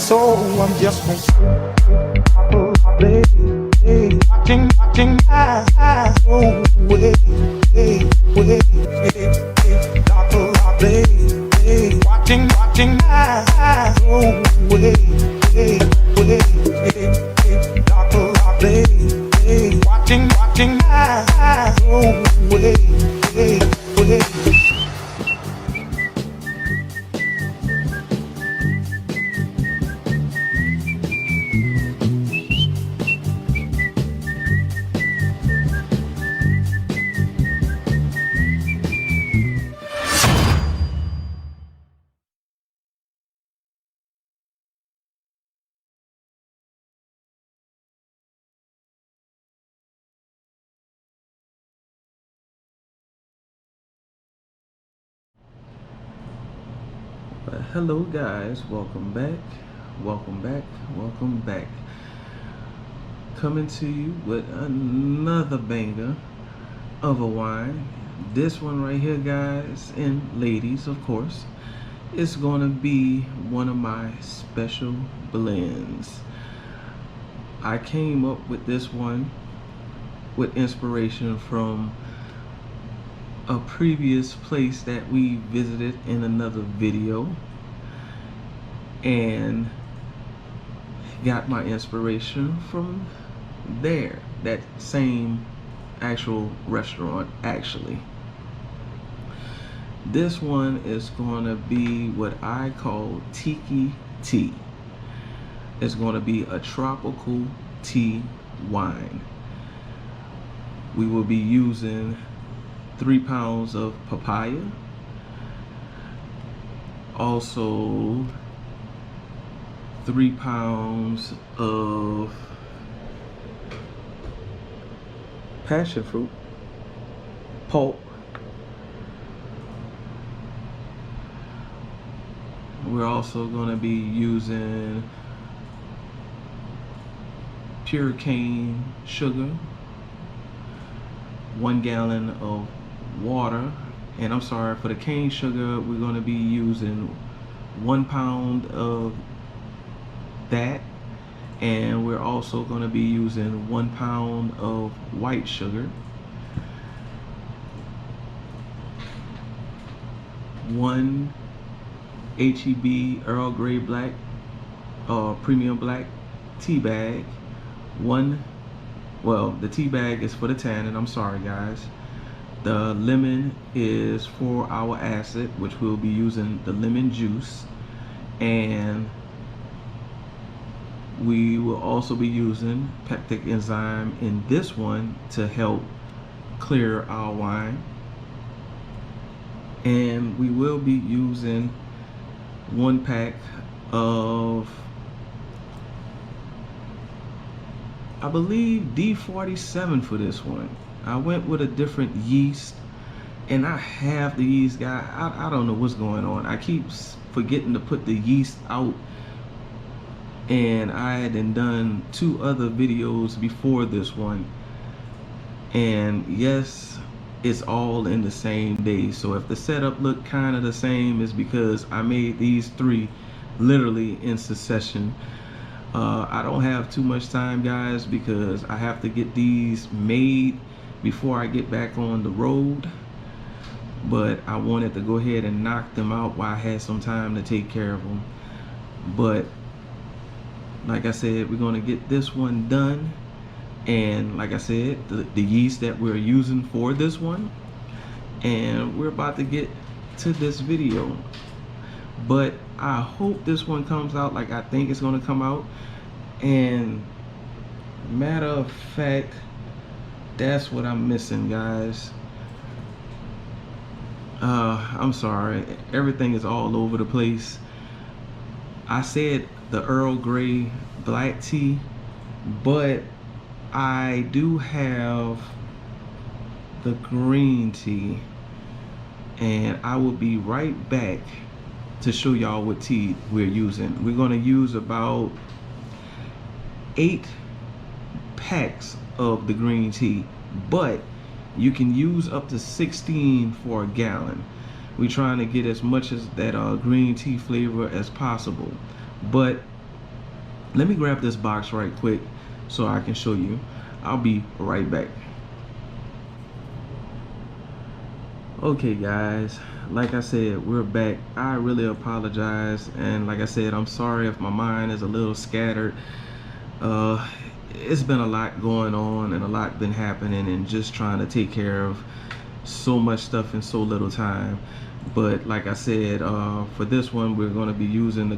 So I'm just gonna play, watching I go away, watching I go away, watching I go away. Hello guys, welcome back. Coming to you with another banger of a wine. This one right here, guys, and ladies, of course, is gonna be one of my special blends. I came up with this one with inspiration from a previous place that we visited in another video, and got my inspiration from there, that same actual restaurant. Actually, this one is going to be what I call Tiki Tea. It's going to be a tropical tea wine. We will be using 3 pounds of papaya, also 3 pounds of passionfruit pulp. We're also going to be using pure cane sugar, 1 gallon of water, and I'm sorry, for the cane sugar we're going to be using 1 pound of that, and we're also going to be using 1 pound of white sugar, 1 HEB Earl Grey black premium black tea bag, the tea bag is for the tannin, I'm sorry guys. The lemon is for our acid, which we'll be using the lemon juice, and we will also be using Pectic Enzyme in this one to help clear our wine. And we will be using 1 pack of, I believe, D47 for this one. I went with a different yeast, and I have the yeast guy. I don't know what's going on. I keep forgetting to put the yeast out, and I had done 2 other videos before this one, and yes, it's all in the same day. So if the setup looked kind of the same, is because I made these 3 literally in succession. I don't have too much time, guys, because I have to get these made before I get back on the road, but I wanted to go ahead and knock them out while I had some time to take care of them. But like I said, we're going to get this one done, and like I said, the yeast that we're using for this one, and we're about to get to this video. But I hope this one comes out like I think it's going to come out. And matter of fact, that's what I'm missing, guys. I'm sorry, everything is all over the place. I said the Earl Grey black tea, but I do have the green tea, and I will be right back to show y'all what tea we're using. We're going to use about 8 packs of the green tea, but you can use up to 16 for a gallon. We're trying to get as much as that green tea flavor as possible, but Let me grab this box right quick so I can show you. I'll be right back. Okay guys, like I said, we're back. I really apologize, and like I said, I'm sorry if my mind is a little scattered. It's been a lot going on and a lot been happening, and just trying to take care of so much stuff in so little time. But like I said, for this one, we're going to be using the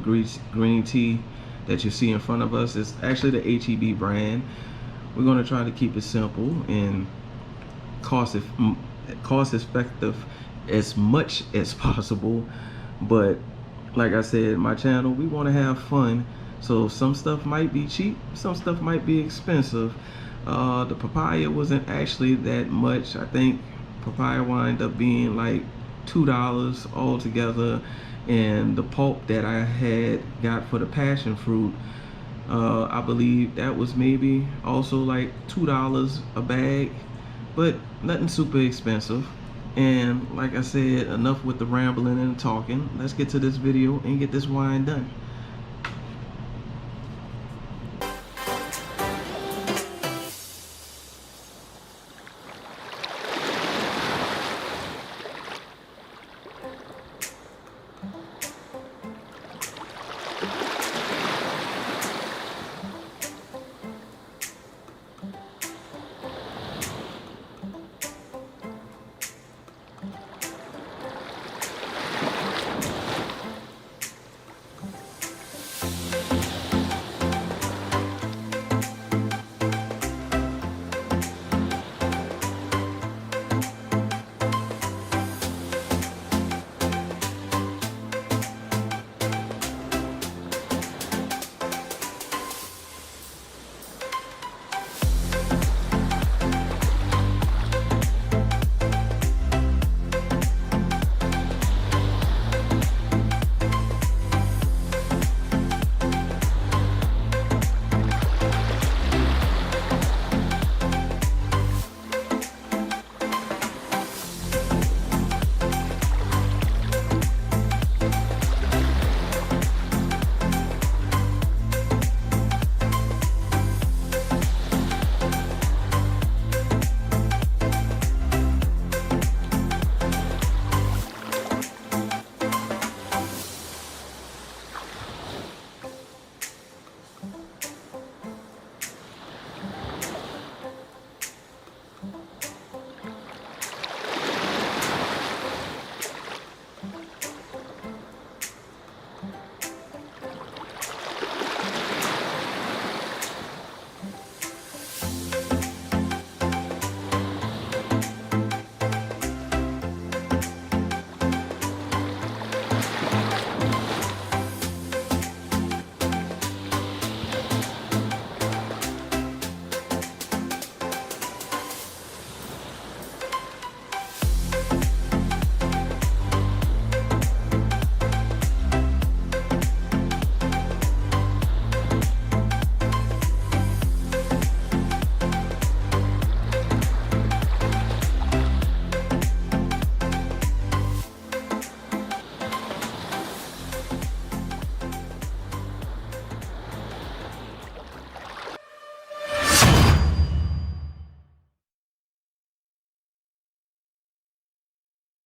green tea that you see in front of us. It's actually the HEB brand. We're going to try to keep it simple and cost effective as much as possible. But like I said, my channel, we want to have fun, so some stuff might be cheap, some stuff might be expensive. The papaya wasn't actually that much. I think papaya wind up being like $2 altogether, and the pulp that I had got for the passion fruit, I believe that was maybe also like $2 a bag, but nothing super expensive. And like I said, enough with the rambling and talking. Let's get to this video and get this wine done.